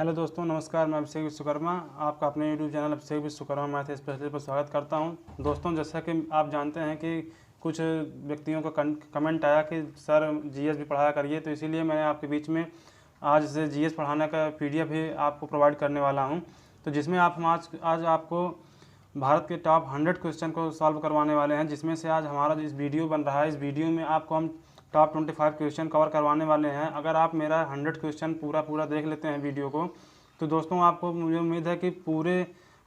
Hello दोस्तों, नमस्कार। मैं अभिषेक विश्वकर्मा आपका अपने यूट्यूब चैनल अभिषेक विश्वकर्मा मैथ स्पेशलिस्ट पर स्वागत करता हूं। दोस्तों, जैसा कि आप जानते हैं कि कुछ व्यक्तियों का कमेंट आया कि सर जीएस भी पढ़ाया करिए, तो इसीलिए मैंने आपके बीच में आज से जीएस पढ़ाने का पीडीएफ भी आपको प्रोवाइड करने वाला हूं। तो जिसमें हम आज आपको भारत के टॉप 100 क्वेश्चन को सॉल्व करवाने वाले हैं, जिसमें से आज हमारा जो इस वीडियो बन रहा है, इस वीडियो में आपको हम टॉप 25 क्वेश्चन कवर करवाने वाले हैं। अगर आप मेरा 100 क्वेश्चन पूरा देख लेते हैं वीडियो को, तो दोस्तों आपको मुझे उम्मीद है कि पूरे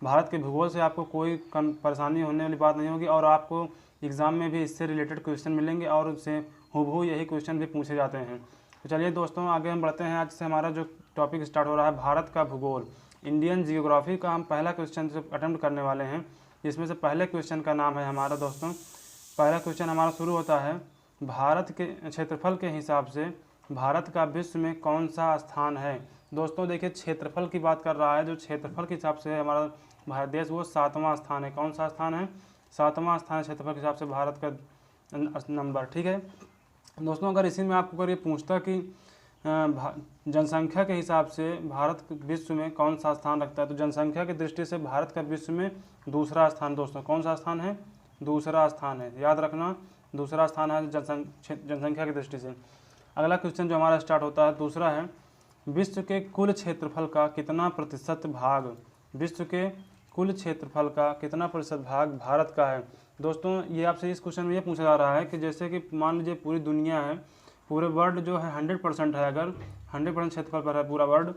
भारत के भूगोल से आपको कोई परेशानी होने वाली बात नहीं होगी और आपको एग्ज़ाम में भी इससे रिलेटेड क्वेश्चन मिलेंगे और उससे हूबहू यही क्वेश्चन भी पूछे जाते हैं। तो चलिए दोस्तों, आगे हम बढ़ते हैं। आज से हमारा जो टॉपिक स्टार्ट हो रहा है, भारत का भूगोल, इंडियन जियोग्राफी का हम पहला क्वेश्चन से अटेम्प्ट करने वाले हैं। इसमें से पहले क्वेश्चन का नाम है हमारा, दोस्तों पहला क्वेश्चन हमारा शुरू होता है, भारत के क्षेत्रफल के हिसाब से भारत का विश्व में कौन सा स्थान है। दोस्तों देखिए, क्षेत्रफल की बात कर रहा है, जो क्षेत्रफल के हिसाब से हमारा भारत देश वो 7वां स्थान है। कौन सा स्थान है? 7वां स्थान है क्षेत्रफल के हिसाब से भारत का नंबर। ठीक है दोस्तों, अगर इसी में आपको अगर ये पूछता कि जनसंख्या के हिसाब से भारत विश्व में कौन सा स्थान रखता है, तो जनसंख्या की दृष्टि से भारत का विश्व में दूसरा स्थान। दोस्तों कौन सा स्थान है? दूसरा स्थान है, याद रखना, दूसरा स्थान है जनसंख्या की दृष्टि से। अगला क्वेश्चन जो हमारा स्टार्ट होता है, दूसरा है, विश्व के कुल क्षेत्रफल का कितना प्रतिशत भाग, विश्व के कुल क्षेत्रफल का कितना प्रतिशत भाग भारत का है। दोस्तों ये आपसे इस क्वेश्चन में ये पूछा जा रहा है कि जैसे कि मान लीजिए पूरी दुनिया है, पूरे वर्ल्ड जो है 100% है, अगर 100% क्षेत्रफल पर है पूरा वर्ल्ड,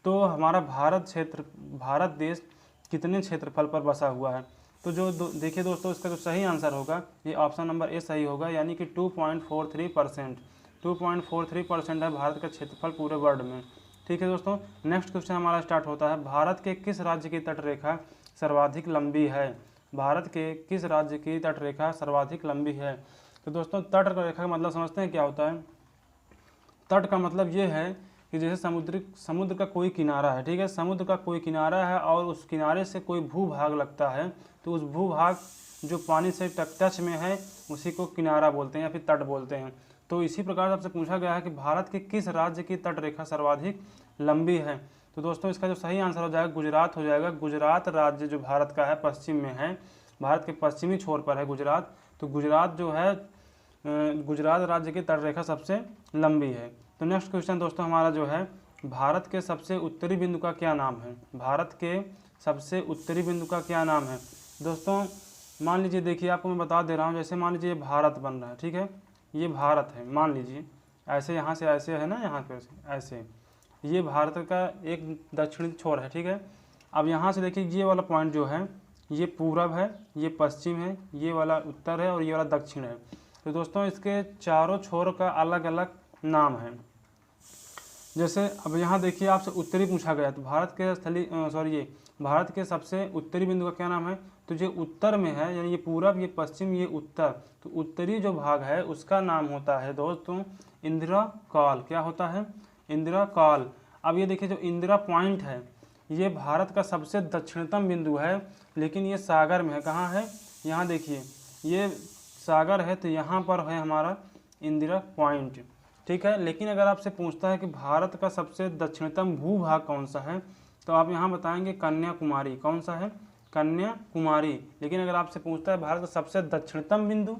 तो हमारा भारत देश कितने क्षेत्रफल पर बसा हुआ है। तो जो देखिए दोस्तों, इसका जो सही आंसर होगा ये ऑप्शन नंबर ए सही होगा, यानी कि 2.43%। 2.43% है भारत का क्षेत्रफल पूरे वर्ल्ड में। ठीक है दोस्तों, नेक्स्ट क्वेश्चन हमारा स्टार्ट होता है, भारत के किस राज्य की तटरेखा सर्वाधिक लंबी है। भारत के किस राज्य की तटरेखा सर्वाधिक लंबी है। तो दोस्तों तट रेखा का मतलब समझते हैं क्या होता है? तट का मतलब ये है कि जैसे समुद्र का कोई किनारा है, ठीक है, समुद्र का कोई किनारा है और उस किनारे से कोई भूभाग लगता है, तो उस भूभाग जो पानी से टच में है उसी को किनारा बोलते हैं या फिर तट बोलते हैं। तो इसी प्रकार से आपसे पूछा गया है कि भारत के किस राज्य की तट रेखा सर्वाधिक लंबी है। तो दोस्तों इसका जो सही आंसर हो जाएगा गुजरात हो जाएगा। गुजरात राज्य जो भारत का है, पश्चिम में है, भारत के पश्चिमी छोर पर है गुजरात। तो गुजरात जो है, गुजरात राज्य की तट रेखा सबसे लंबी है। तो नेक्स्ट क्वेश्चन दोस्तों हमारा जो है, भारत के सबसे उत्तरी बिंदु का क्या नाम है। भारत के सबसे उत्तरी बिंदु का क्या नाम है। दोस्तों मान लीजिए, देखिए आपको मैं बता दे रहा हूँ, जैसे मान लीजिए भारत बन रहा है, ठीक है, ये भारत है, मान लीजिए ऐसे, यहाँ से ऐसे है ना, यहाँ पे ऐसे, ये भारत का एक दक्षिणी छोर है, ठीक है। अब यहाँ से देखिए ये वाला पॉइंट जो है, ये पूरब है, ये पश्चिम है, ये वाला उत्तर है और ये वाला दक्षिण है। तो दोस्तों इसके चारों छोर का अलग अलग नाम है। जैसे अब यहाँ देखिए आपसे उत्तरी पूछा गया, तो भारत के भारत के सबसे उत्तरी बिंदु का क्या नाम है। तो जो उत्तर में है, यानी ये पूरब, ये पश्चिम, ये उत्तर, तो उत्तरी जो भाग है उसका नाम होता है दोस्तों इंदिरा कॉल। क्या होता है? इंदिरा कॉल। अब ये देखिए जो इंदिरा पॉइंट है, ये भारत का सबसे दक्षिणतम बिंदु है, लेकिन ये सागर में है। कहाँ है? यहाँ देखिए ये सागर है, तो यहाँ पर है हमारा इंदिरा पॉइंट, ठीक है। लेकिन अगर आपसे पूछता है कि भारत का सबसे दक्षिणतम भूभाग कौन सा है, तो आप यहाँ बताएंगे कन्याकुमारी। कौन सा है? कन्याकुमारी। लेकिन अगर आपसे पूछता है भारत का सबसे दक्षिणतम बिंदु,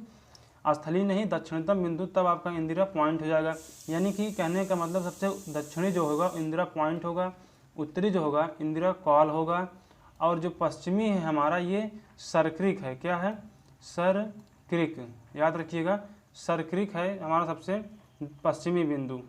स्थलीय नहीं दक्षिणतम बिंदु, तब आपका इंदिरा पॉइंट हो जाएगा। यानी कि कहने का मतलब सबसे दक्षिणी जो होगा इंदिरा पॉइंट होगा, उत्तरी जो होगा इंदिरा कॉल होगा, और जो पश्चिमी है हमारा ये सरक्रिक है। क्या है? सरक्रिक, याद रखिएगा, सरक्रिक है हमारा सबसे पश्चिमी बिंदु।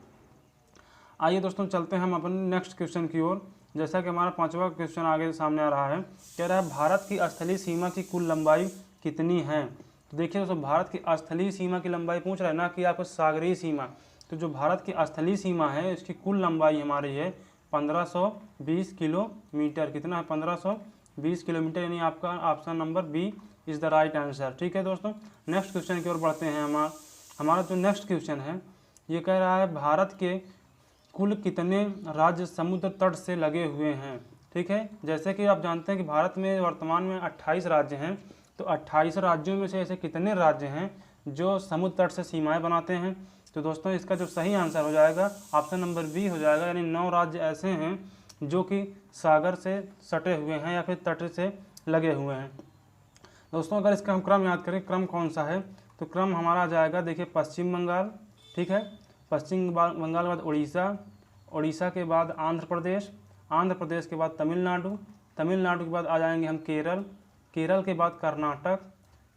आइए दोस्तों चलते हैं हम अपने नेक्स्ट क्वेश्चन की ओर। जैसा कि हमारा 5वां क्वेश्चन आगे सामने आ रहा है, कह रहा है भारत की स्थलीय सीमा की कुल लंबाई कितनी है। तो देखिए दोस्तों, भारत की स्थलीय सीमा की लंबाई पूछ रहा है ना, कि आपको सागरीय सीमा। तो जो भारत की स्थलीय सीमा है इसकी कुल लंबाई हमारी है 1520 किलोमीटर। कितना है? 1520 किलोमीटर, यानी आपका option number B is the right answer. ठीक है दोस्तों, नेक्स्ट क्वेश्चन की ओर बढ़ते हैं। हमारा जो नेक्स्ट क्वेश्चन है ये कह रहा है, भारत के कुल कितने राज्य समुद्र तट से लगे हुए हैं। ठीक है, जैसे कि आप जानते हैं कि भारत में वर्तमान में 28 राज्य हैं, तो 28 राज्यों में से ऐसे कितने राज्य हैं जो समुद्र तट से सीमाएं बनाते हैं। तो दोस्तों इसका जो सही आंसर हो जाएगा ऑप्शन नंबर बी हो जाएगा, यानी 9 राज्य ऐसे हैं जो कि सागर से सटे हुए हैं या फिर तट से लगे हुए हैं। दोस्तों अगर इसका हम क्रम याद करें, क्रम कौन सा है, तो क्रम हमारा आ जाएगा, देखिए पश्चिम बंगाल, ठीक है, पश्चिम बंगाल के बाद उड़ीसा, उड़ीसा के बाद आंध्र प्रदेश, आंध्र प्रदेश के बाद तमिलनाडु, तमिलनाडु के बाद आ जाएंगे हम केरल, केरल के बाद कर्नाटक,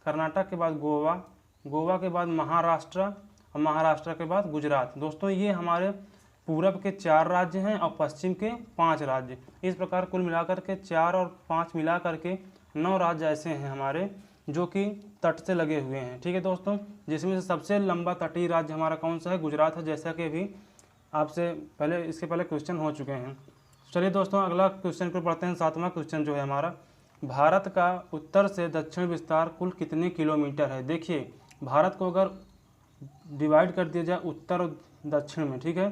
कर्नाटक के बाद गोवा, गोवा के बाद महाराष्ट्र और महाराष्ट्र के बाद गुजरात। दोस्तों ये हमारे पूरब के 4 राज्य हैं और पश्चिम के 5 राज्य। इस प्रकार कुल मिलाकर के 4 और 5 मिला करके 9 राज्य ऐसे हैं हमारे जो कि तट से लगे हुए हैं। ठीक है दोस्तों, जिसमें से सबसे लंबा तटीय राज्य हमारा कौन सा है, गुजरात है, जैसा कि अभी आपसे पहले इसके पहले क्वेश्चन हो चुके हैं। चलिए दोस्तों अगला क्वेश्चन को पढ़ते हैं। 7वां क्वेश्चन जो है हमारा, भारत का उत्तर से दक्षिण विस्तार कुल कितने किलोमीटर है। देखिए भारत को अगर डिवाइड कर दिया जाए उत्तर और दक्षिण में, ठीक है,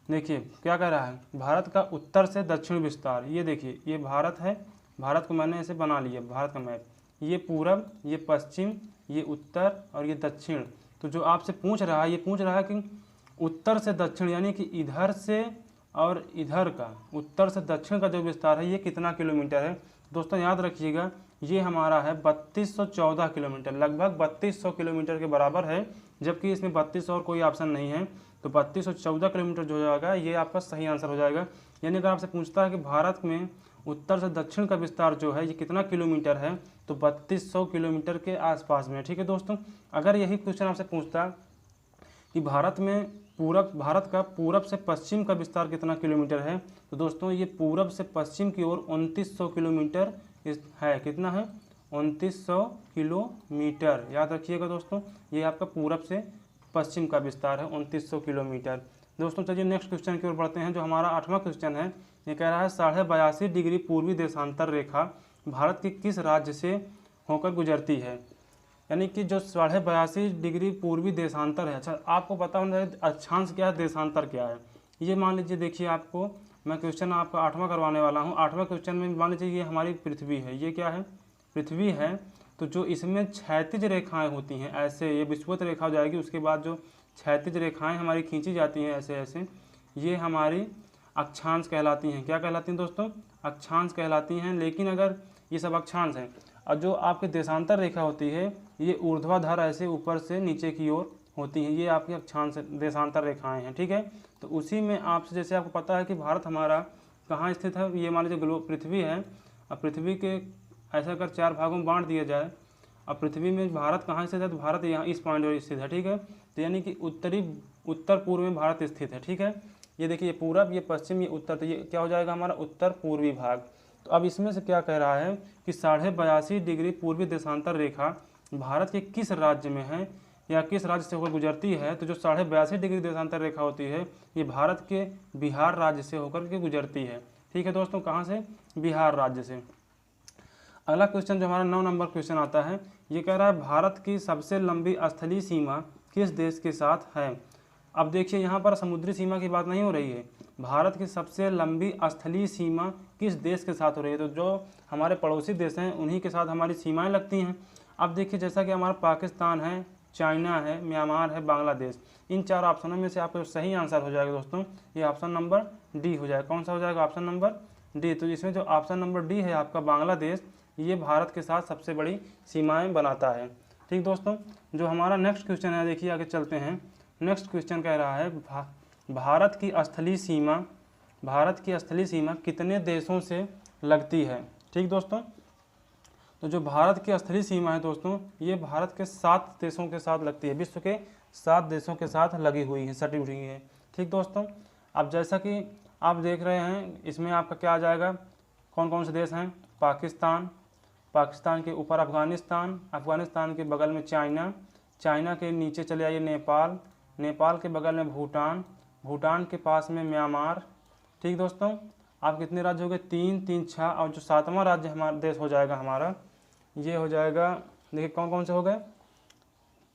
देखिए क्या कह रहा है, भारत का उत्तर से दक्षिण विस्तार, ये देखिए ये भारत है, भारत को मैंने ऐसे बना लिया भारत का मैप, ये पूरब, ये पश्चिम, ये उत्तर और ये दक्षिण। तो जो आपसे पूछ रहा है, ये पूछ रहा है कि उत्तर से दक्षिण यानी कि इधर से और इधर का, उत्तर से दक्षिण का जो विस्तार है ये कितना किलोमीटर है। दोस्तों याद रखिएगा ये हमारा है 3214 किलोमीटर, लगभग 3200 किलोमीटर के बराबर है, जबकि इसमें 32 और कोई ऑप्शन नहीं है, तो 3214 किलोमीटर जो हो जाएगा ये आपका सही आंसर हो जाएगा। यानी अगर आपसे पूछता है कि भारत में उत्तर से दक्षिण का विस्तार जो है ये कितना किलोमीटर है, तो 3200 किलोमीटर के आसपास में। ठीक है दोस्तों, अगर यही क्वेश्चन आपसे पूछता कि भारत में भारत का पूरब से पश्चिम का विस्तार कितना किलोमीटर है, तो दोस्तों ये पूरब से पश्चिम की ओर 2900 किलोमीटर है। कितना है, 2900 किलोमीटर। याद रखिएगा दोस्तों, ये आपका पूरब से पश्चिम का विस्तार है 2900 किलोमीटर। दोस्तों चलिए नेक्स्ट क्वेश्चन की ओर बढ़ते हैं, जो हमारा 8वां क्वेश्चन है। ये कह रहा है 82.5 डिग्री पूर्वी देशांतर रेखा भारत के किस राज्य से होकर गुजरती है। यानी कि जो 82.5 डिग्री पूर्वी देशांतर है, अच्छा आपको पता होना चाहिए अक्षांश क्या है, देशांतर क्या है। ये मान लीजिए, देखिए आपको मैं क्वेश्चन आपका 8वां करवाने वाला हूँ। 8वां क्वेश्चन में मान लीजिए ये हमारी पृथ्वी है, ये क्या है, पृथ्वी है। तो जो इसमें क्षैतिज रेखाएं होती हैं ऐसे, ये विषुवत रेखा हो जाएगी, उसके बाद जो क्षैतिज रेखाएं हमारी खींची जाती हैं ऐसे ऐसे, ये हमारी अक्षांश कहलाती हैं। क्या कहलाती हैं दोस्तों, अक्षांश कहलाती हैं। लेकिन अगर ये सब अक्षांश हैं और जो आपकी देशांतर रेखा होती है ये ऊर्ध्वाधर ऐसे ऊपर से नीचे की ओर होती हैं, ये आपकी अक्षांश देशांतर रेखाएं हैं। ठीक है, तो उसी में आपसे जैसे आपको पता है कि भारत हमारा कहाँ स्थित है, ये मान लीजिए ग्लोब पृथ्वी है, और पृथ्वी के ऐसा अगर 4 भागों में बांट दिया जाए, और पृथ्वी में भारत कहाँ स्थित है, तो भारत यहाँ इस पॉइंट पर स्थित है। ठीक है, तो यानी कि उत्तर पूर्व में भारत स्थित है। ठीक है, ये देखिए ये पूरब, ये पश्चिम, ये उत्तर, तो ये क्या हो जाएगा हमारा उत्तर पूर्वी भाग। तो अब इसमें से क्या कह रहा है कि 82.5 डिग्री पूर्वी देशांतर रेखा भारत के किस राज्य में है या किस राज्य से होकर गुजरती है। तो जो 82.5 डिग्री देशांतर रेखा होती है ये भारत के बिहार राज्य से होकर के गुजरती है। ठीक है दोस्तों, कहाँ से, बिहार राज्य से। अगला क्वेश्चन जो हमारा 9 नंबर क्वेश्चन आता है, ये कह रहा है भारत की सबसे लंबी स्थलीय सीमा किस देश के साथ है। अब देखिए यहाँ पर समुद्री सीमा की बात नहीं हो रही है, भारत की सबसे लंबी स्थलीय सीमा किस देश के साथ हो रही है। तो जो हमारे पड़ोसी देश हैं उन्हीं के साथ हमारी सीमाएं लगती हैं। अब देखिए जैसा कि हमारा पाकिस्तान है, चाइना है, म्यांमार है, बांग्लादेश, इन 4 ऑप्शनों में से आपको सही आंसर हो जाएगा दोस्तों, ये ऑप्शन नंबर डी हो जाएगा। कौन सा हो जाएगा, ऑप्शन नंबर डी। तो इसमें जो ऑप्शन नंबर डी है आपका बांग्लादेश, ये भारत के साथ सबसे बड़ी सीमाएं बनाता है। ठीक दोस्तों, जो हमारा नेक्स्ट क्वेश्चन है, देखिए आगे चलते हैं। नेक्स्ट क्वेश्चन कह रहा है भारत की स्थलीय सीमा कितने देशों से लगती है। ठीक दोस्तों, तो जो भारत की स्थलीय सीमा है दोस्तों, ये भारत के 7 देशों के साथ लगती है, विश्व के 7 देशों के साथ लगी हुई है, सटी हुई है। ठीक दोस्तों, अब जैसा कि आप देख रहे हैं इसमें आपका क्या आ जाएगा, कौन कौन से देश हैं, पाकिस्तान के ऊपर अफगानिस्तान के बगल में चाइना के नीचे चले आइए नेपाल के बगल में भूटान के पास में म्यांमार। ठीक दोस्तों, आप कितने राज्य हो गए, 3, 3, 6, और जो 7वां राज्य हमारा देश हो जाएगा हमारा, ये हो जाएगा, देखिए कौन कौन से हो गए,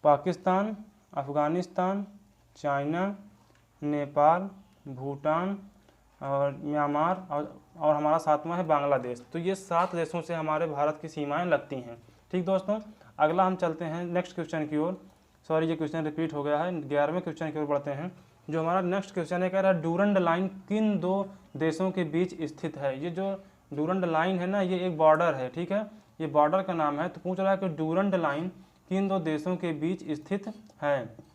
पाकिस्तान, अफगानिस्तान, चाइना, नेपाल, भूटान और म्यांमार, और हमारा 7वां है बांग्लादेश। तो ये 7 देशों से हमारे भारत की सीमाएं लगती हैं। ठीक दोस्तों, अगला हम चलते हैं नेक्स्ट क्वेश्चन की ओर। सॉरी, ये क्वेश्चन रिपीट हो गया है, 11वें क्वेश्चन की ओर बढ़ते हैं। जो हमारा नेक्स्ट क्वेश्चन है, कह रहा है डूरंड लाइन किन दो देशों के बीच स्थित है। ये जो डूरंड लाइन है ना, ये एक बॉर्डर है, ठीक है, ये बॉर्डर का नाम है। तो पूछ रहा है कि डूरंड लाइन किन दो देशों के बीच स्थित है।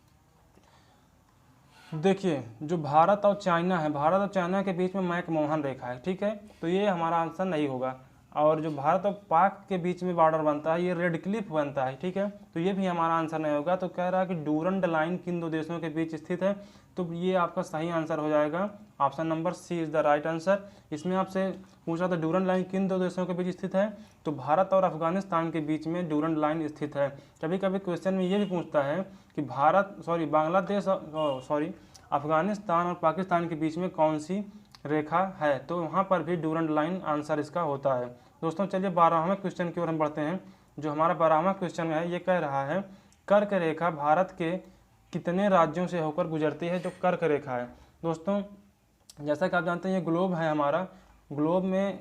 देखिए जो भारत और चाइना है, भारत और चाइना के बीच में मैकमोहन रेखा है, ठीक है, तो ये हमारा आंसर नहीं होगा। और जो भारत और पाक के बीच में बॉर्डर बनता है, ये रेड क्लिफ बनता है, ठीक है, तो ये भी हमारा आंसर नहीं होगा। तो कह रहा है कि डूरंड लाइन किन दो देशों के बीच स्थित है, तो ये आपका सही आंसर हो जाएगा। Option number C is the right answer. इसमें आपसे पूछा था डूरंड लाइन किन दो देशों के बीच स्थित है, तो भारत और अफगानिस्तान के बीच में डूरंड लाइन स्थित है। कभी कभी क्वेश्चन में ये भी पूछता है कि बांग्लादेश अफगानिस्तान और पाकिस्तान के बीच में कौन सी रेखा है, तो वहाँ पर भी डूरंड लाइन आंसर इसका होता है। दोस्तों चलिए 12वें क्वेश्चन की ओर हम बढ़ते हैं। जो हमारा 12वां क्वेश्चन है, ये कह रहा है कर्क रेखा भारत के कितने राज्यों से होकर गुजरती है। जो कर्क रेखा है दोस्तों, जैसा कि आप जानते हैं ये ग्लोब है हमारा, ग्लोब में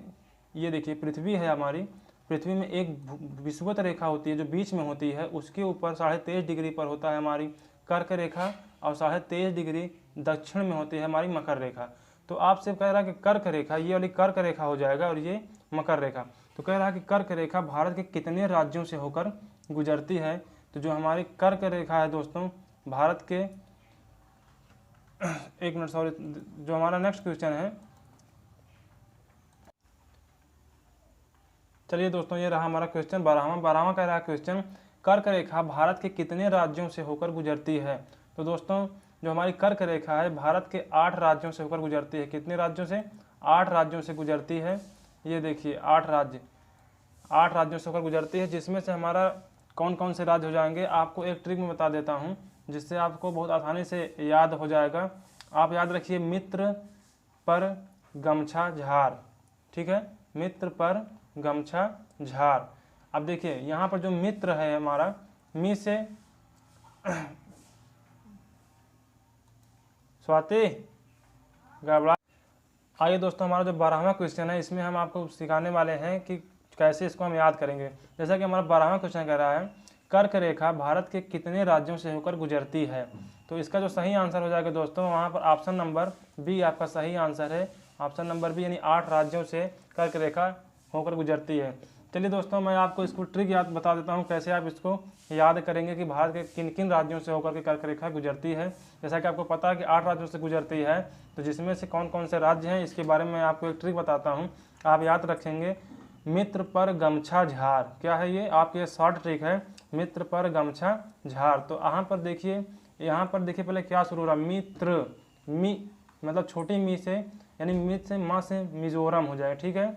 ये देखिए पृथ्वी है हमारी, पृथ्वी में एक विषुवत रेखा होती है जो बीच में होती है, उसके ऊपर 23.5 डिग्री पर होता है हमारी कर्क रेखा, और 23.5 डिग्री दक्षिण में होती है हमारी मकर रेखा। तो आपसे कह रहा है कि कर्क रेखा, ये वाली कर्क रेखा हो जाएगा और ये मकर रेखा। तो कह रहा है कि कर्क रेखा भारत के कितने राज्यों से होकर गुजरती है। तो जो हमारी कर्क रेखा है दोस्तों भारत के एक मिनट सॉरी, जो हमारा नेक्स्ट क्वेश्चन है, चलिए दोस्तों ये रहा हमारा क्वेश्चन 12वां कह रहा है क्वेश्चन कर्क रेखा भारत के कितने राज्यों से होकर गुजरती है। तो दोस्तों जो हमारी कर्क रेखा है भारत के 8 राज्यों से होकर गुजरती है। कितने राज्यों से? 8 राज्यों से गुजरती है। ये देखिए 8 राज्यों से होकर गुजरती है, जिसमें से हमारा कौन कौन से राज्य हो जाएंगे आपको एक ट्रिक में बता देता हूँ, जिससे आपको बहुत आसानी से याद हो जाएगा। आप याद रखिए मित्र पर गमछा झार, ठीक है, मित्र पर गमछा झार। अब देखिए यहाँ पर जो मित्र है हमारा, मी से स्वाति गड़बड़ा। आइए दोस्तों हमारा जो 12वां क्वेश्चन है, इसमें हम आपको सिखाने वाले हैं कि कैसे इसको हम याद करेंगे। जैसा कि हमारा 12वां क्वेश्चन कह रहा है कर्क रेखा भारत के कितने राज्यों से होकर गुजरती है। तो इसका जो सही आंसर हो जाएगा दोस्तों, वहाँ पर ऑप्शन नंबर बी आपका सही आंसर है। ऑप्शन नंबर बी, यानी 8 राज्यों से कर्क रेखा होकर गुजरती है। चलिए दोस्तों मैं आपको इसको ट्रिक याद बता देता हूँ कैसे आप इसको याद करेंगे कि भारत के किन किन राज्यों से होकर के कर्क रेखा गुजरती है। जैसा कि आपको पता है कि 8 राज्यों से गुजरती है, तो जिसमें से कौन कौन से राज्य हैं इसके बारे में आपको एक ट्रिक बताता हूँ, आप याद रखेंगे। मित्र पर गमछा झार, क्या है ये? आपकी शॉर्ट ट्रिक है, मित्र पर गमछा झार। तो यहाँ पर देखिए पहले क्या शुरू हो रहा, मित्र, मी मतलब छोटी मी से, यानी मित्र से माँ से मिजोरम हो जाएगा, ठीक है,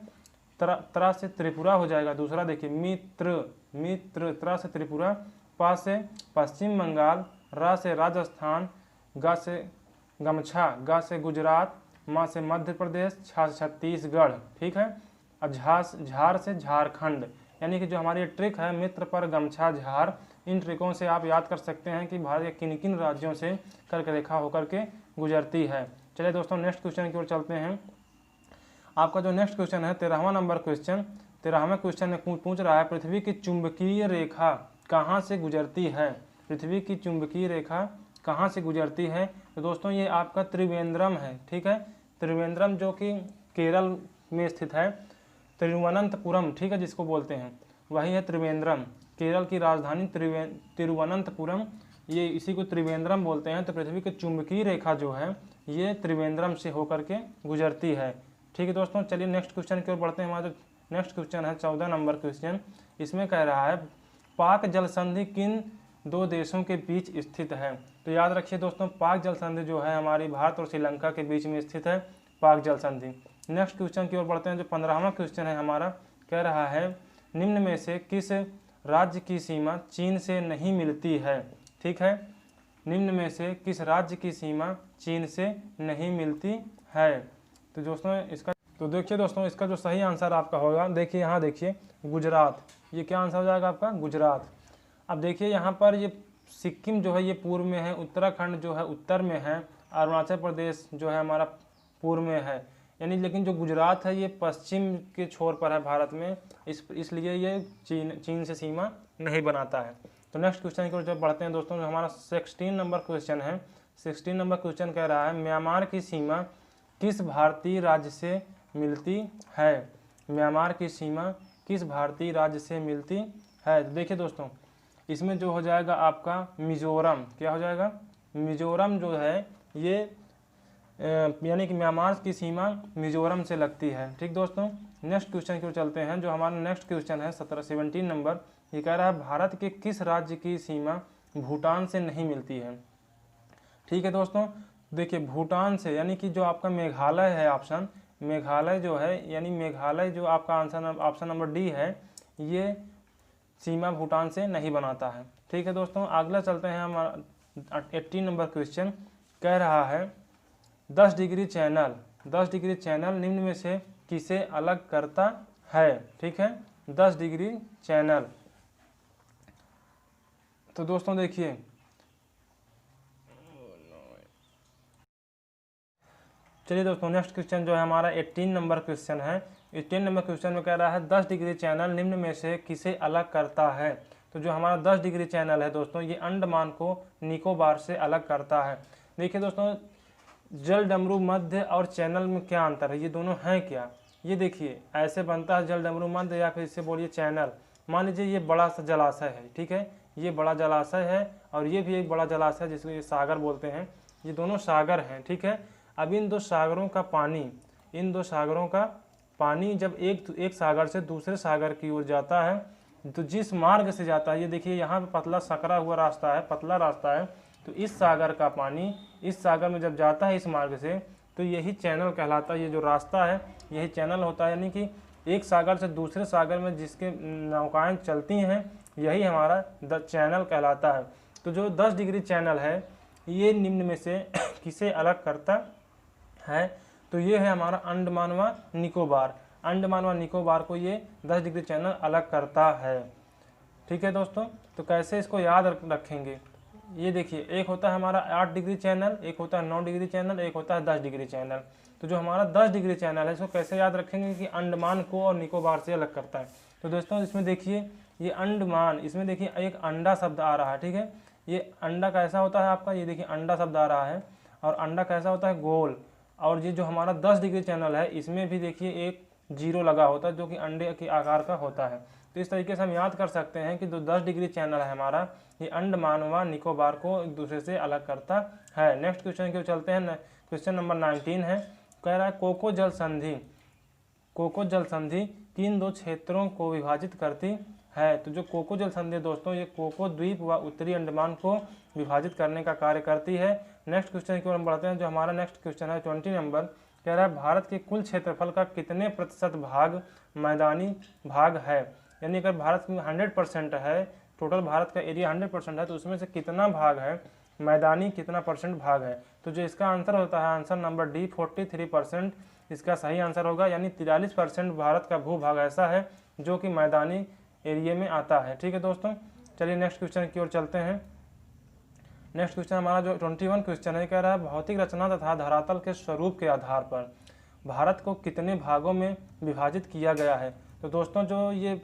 त्रा से त्रिपुरा हो जाएगा। दूसरा देखिए मित्र त्रा से त्रिपुरा, पा से पश्चिम बंगाल, रा से राजस्थान, गा से गमछा, गा से गुजरात, माँ से मध्य प्रदेश, छा से छत्तीसगढ़, ठीक है। अब झार से झारखंड। यानी कि जो हमारी ट्रिक है मित्र पर गमछा झार, इन ट्रिकों से आप याद कर सकते हैं कि भारत के किन किन राज्यों से कर्क रेखा होकर के गुजरती है। चलिए दोस्तों नेक्स्ट क्वेश्चन की ओर चलते हैं। आपका जो नेक्स्ट क्वेश्चन है 13वां नंबर क्वेश्चन, 13वें क्वेश्चन में पूछ रहा है पृथ्वी की चुंबकीय रेखा कहाँ से गुजरती है। पृथ्वी की चुंबकीय रेखा कहाँ से गुजरती है। तो दोस्तों ये आपका त्रिवेंद्रम है, ठीक है, त्रिवेंद्रम जो कि केरल में स्थित है, तिरुवनंतपुरम, ठीक है, जिसको बोलते हैं वही है त्रिवेंद्रम। केरल की राजधानी तिरुवनंतपुरम, ये इसी को त्रिवेंद्रम बोलते हैं। तो पृथ्वी की चुंबकीय रेखा जो है ये त्रिवेंद्रम से होकर के गुजरती है, ठीक है दोस्तों। चलिए नेक्स्ट क्वेश्चन की ओर बढ़ते हैं। हमारा जो नेक्स्ट क्वेश्चन है 14 नंबर क्वेश्चन, इसमें कह रहा है पाक जल संधि किन 2 देशों के बीच स्थित है। तो याद रखिए दोस्तों पाक जल संधि जो है हमारी भारत और श्रीलंका के बीच में स्थित है, पाक जल संधि। नेक्स्ट क्वेश्चन की ओर बढ़ते हैं। जो 15वां क्वेश्चन है हमारा, कह रहा है निम्न में से किस राज्य की सीमा चीन से नहीं मिलती है, ठीक है, निम्न में से किस राज्य की सीमा चीन से नहीं मिलती है। तो दोस्तों देखिए दोस्तों इसका जो सही आंसर आपका होगा, देखिए यहाँ देखिए गुजरात, ये क्या आंसर हो जाएगा आपका, गुजरात। अब देखिए यहाँ पर ये सिक्किम जो है ये पूर्व में है, उत्तराखंड जो है उत्तर में है, अरुणाचल प्रदेश जो है हमारा पूर्व में है, यानी लेकिन जो गुजरात है ये पश्चिम के छोर पर है भारत में, इसलिए ये चीन से सीमा नहीं बनाता है। तो नेक्स्ट क्वेश्चन की ओर जब बढ़ते हैं दोस्तों, जो हमारा 16 नंबर क्वेश्चन है, 16 नंबर क्वेश्चन कह रहा है म्यांमार की सीमा किस भारतीय राज्य से मिलती है। म्यांमार की सीमा किस भारतीय राज्य से मिलती है। तो देखिए दोस्तों, इसमें जो हो जाएगा आपका मिजोरम, क्या हो जाएगा, मिजोरम जो है ये यानी कि म्यांमार की सीमा मिजोरम से लगती है। ठीक दोस्तों, नेक्स्ट क्वेश्चन की ओर चलते हैं। जो हमारा नेक्स्ट क्वेश्चन है 17 नंबर, ये कह रहा है भारत के किस राज्य की सीमा भूटान से नहीं मिलती है। ठीक है दोस्तों, देखिए भूटान से यानी कि जो आपका मेघालय है, ऑप्शन मेघालय जो है, यानी मेघालय जो आपका आंसर ऑप्शन नंबर डी है, ये सीमा भूटान से नहीं बनाता है। ठीक है दोस्तों, अगला चलते हैं हमारा 18 नंबर क्वेश्चन कह रहा है 10 डिग्री चैनल, 10 डिग्री चैनल निम्न में से किसे अलग करता है। ठीक है, 10 डिग्री चैनल। तो दोस्तों देखिए, चलिए दोस्तों नेक्स्ट क्वेश्चन जो है हमारा 18 नंबर क्वेश्चन है। 18 नंबर क्वेश्चन में कह रहा है 10 डिग्री चैनल निम्न में से किसे अलग करता है। तो जो हमारा 10 डिग्री चैनल है दोस्तों, ये अंडमान को निकोबार से अलग करता है। देखिए दोस्तों, जल डमरू मध्य और चैनल में क्या अंतर है, ये दोनों हैं क्या। ये देखिए ऐसे बनता है जल डमरू मध्य, या फिर इससे बोलिए चैनल। मान लीजिए ये बड़ा सा जलाशय है, ठीक है, ये बड़ा जलाशय है और ये भी एक बड़ा जलाशय जिसको ये सागर बोलते हैं। ये दोनों सागर हैं, ठीक है। अब इन दो सागरों का पानी, इन दो सागरों का पानी जब एक सागर से दूसरे सागर की ओर जाता है, तो जिस मार्ग से जाता है, ये देखिए यहाँ पे पतला सकरा हुआ रास्ता है, पतला रास्ता है, तो इस सागर का पानी इस सागर में जब जाता है इस मार्ग से, तो यही चैनल कहलाता है। ये जो रास्ता है यही चैनल होता है, यानी कि एक सागर से दूसरे सागर में जिसके नौकाएं चलती हैं, यही हमारा चैनल कहलाता है। तो जो 10 डिग्री चैनल है ये निम्न में से किसे अलग करता है। तो ये है हमारा अंडमान व निकोबार। अंडमान व निकोबार को ये 10 डिग्री चैनल अलग करता है। ठीक है दोस्तों, तो कैसे इसको याद रखेंगे, ये देखिए एक होता है हमारा 8 डिग्री चैनल, एक होता है 9 डिग्री चैनल, एक होता है 10 डिग्री चैनल। तो जो हमारा 10 डिग्री चैनल है इसको कैसे याद रखेंगे कि अंडमान को और निकोबार से अलग करता है। तो दोस्तों इसमें देखिए ये अंडमान, इसमें देखिए एक अंडा शब्द आ रहा है, ठीक है। ये अंडा कैसा होता है आपका, ये देखिए अंडा शब्द आ रहा है, और अंडा कैसा होता है, गोल। और ये जो हमारा 10 डिग्री चैनल है इसमें भी देखिए एक जीरो लगा होता है जो कि अंडे के आकार का होता है। तो इस तरीके से हम याद कर सकते हैं कि जो 10 डिग्री चैनल है हमारा, ये अंडमान व निकोबार को एक दूसरे से अलग करता है। नेक्स्ट क्वेश्चन की ओर चलते हैं। क्वेश्चन नंबर 19 है, कह रहा है कोको जल संधि, कोको जल संधि किन दो क्षेत्रों को विभाजित करती है। तो जो कोको जल संधि दोस्तों, ये कोको द्वीप व उत्तरी अंडमान को विभाजित करने का कार्य करती है। नेक्स्ट क्वेश्चन की ओर हम बढ़ते हैं। जो हमारा नेक्स्ट क्वेश्चन है 20 नंबर, कह रहा है भारत के कुल क्षेत्रफल का कितने प्रतिशत भाग मैदानी भाग है। यानी अगर भारत में 100% है, टोटल भारत का एरिया 100% है, तो उसमें से कितना भाग है मैदानी, कितना परसेंट भाग है। तो जो इसका आंसर होता है आंसर नंबर डी 43% इसका सही आंसर होगा। यानी 43% भारत का भूभाग ऐसा है जो कि मैदानी एरिया में आता है। ठीक है दोस्तों, चलिए नेक्स्ट क्वेश्चन की ओर चलते हैं। नेक्स्ट क्वेश्चन हमारा जो 21 क्वेश्चन है, कह रहा है भौतिक रचना तथा धरातल के स्वरूप के आधार पर भारत को कितने भागों में विभाजित किया गया है। तो दोस्तों जो ये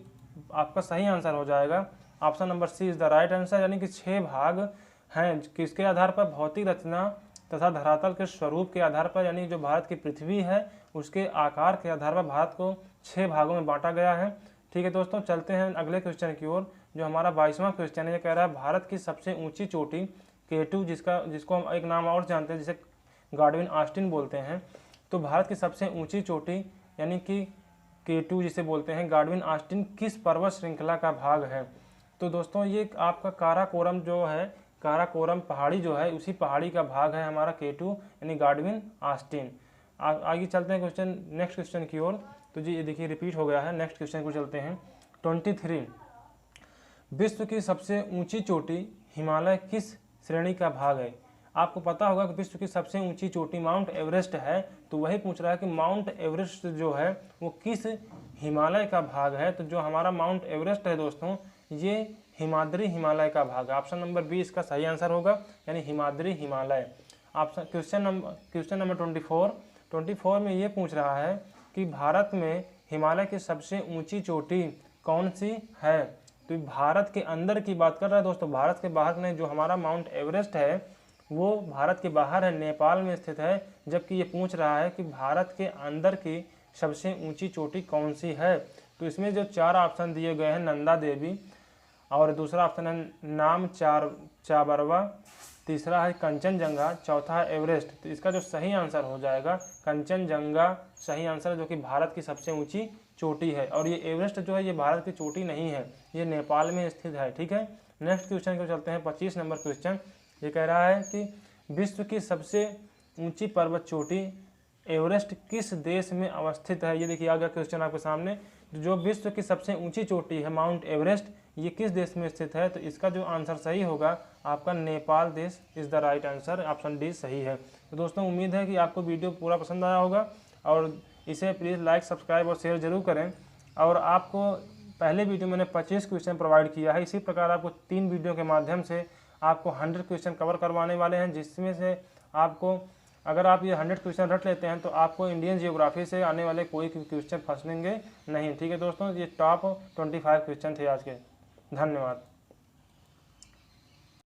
आपका सही आंसर हो जाएगा, option number C is the right answer. यानी कि 6 भाग हैं, किसके आधार पर, भौतिक रचना तथा धरातल के स्वरूप के आधार पर। यानी जो भारत की पृथ्वी है उसके आकार के आधार पर भारत को 6 भागों में बांटा गया है। ठीक है दोस्तों, चलते हैं अगले क्वेश्चन की ओर। जो हमारा 22वां क्वेश्चन है, ये कह रहा है भारत की सबसे ऊंची चोटी K2, जिसको हम एक नाम और जानते हैं जिसे गाडविन ऑस्टिन बोलते हैं। तो भारत की सबसे ऊंची चोटी यानी कि K2 जिसे बोलते हैं, गाडविन ऑस्टिन किस पर्वत श्रृंखला का भाग है। तो दोस्तों ये आपका काराकोरम जो है, काराकोरम पहाड़ी जो है, उसी पहाड़ी का भाग है हमारा K2 यानी गाडविन ऑस्टिन। आगे चलते हैं क्वेश्चन, नेक्स्ट क्वेश्चन की ओर। तो जी ये देखिए रिपीट हो गया है। नेक्स्ट क्वेश्चन को चलते हैं 23, विश्व की सबसे ऊंची चोटी हिमालय किस श्रेणी का भाग है। आपको पता होगा कि विश्व की सबसे ऊंची चोटी माउंट एवरेस्ट है, तो वही पूछ रहा है कि माउंट एवरेस्ट जो है वो किस हिमालय का भाग है। तो जो हमारा माउंट एवरेस्ट है दोस्तों, ये हिमाद्री हिमालय का भाग है। ऑप्शन नंबर बी इसका सही आंसर होगा, यानी Himadri Himalaya. Option question number 24 में ये पूछ रहा है कि भारत में हिमालय की सबसे ऊंची चोटी कौन सी है। तो भारत के अंदर की बात कर रहा है दोस्तों, भारत के बाहर में जो हमारा माउंट एवरेस्ट है वो भारत के बाहर है, नेपाल में स्थित है। जबकि ये पूछ रहा है कि भारत के अंदर की सबसे ऊंची चोटी कौन सी है। तो इसमें जो 4 ऑप्शन दिए गए हैं, नंदा देवी, और दूसरा ऑप्शन है नाम चाबरवा, तीसरा है कंचनजंगा, चौथा है एवरेस्ट। तो इसका जो सही आंसर हो जाएगा कंचनजंगा सही आंसर, जो कि भारत की सबसे ऊंची चोटी है। और ये एवरेस्ट जो है ये भारत की चोटी नहीं है, ये नेपाल में स्थित है। ठीक है, नेक्स्ट क्वेश्चन को चलते हैं। 25 नंबर क्वेश्चन ये कह रहा है कि विश्व की सबसे ऊंची पर्वत चोटी एवरेस्ट किस देश में अवस्थित है। ये देखिए आ गया क्वेश्चन आपके सामने। जो विश्व की सबसे ऊंची चोटी है माउंट एवरेस्ट, ये किस देश में स्थित है। तो इसका जो आंसर सही होगा आपका नेपाल देश is the right answer, option D सही है। तो दोस्तों उम्मीद है कि आपको वीडियो पूरा पसंद आया होगा, और इसे प्लीज़ लाइक, सब्सक्राइब और शेयर जरूर करें। और आपको पहले वीडियो मैंने 25 क्वेश्चन प्रोवाइड किया है, इसी प्रकार आपको 3 वीडियो के माध्यम से आपको 100 क्वेश्चन कवर करवाने वाले हैं, जिसमें से आपको अगर आप ये 100 क्वेश्चन रट लेते हैं तो आपको इंडियन जियोग्राफी से आने वाले कोई क्वेश्चन फंसेंगे नहीं। ठीक है दोस्तों, ये टॉप 25 क्वेश्चन थे आज के। धन्यवाद।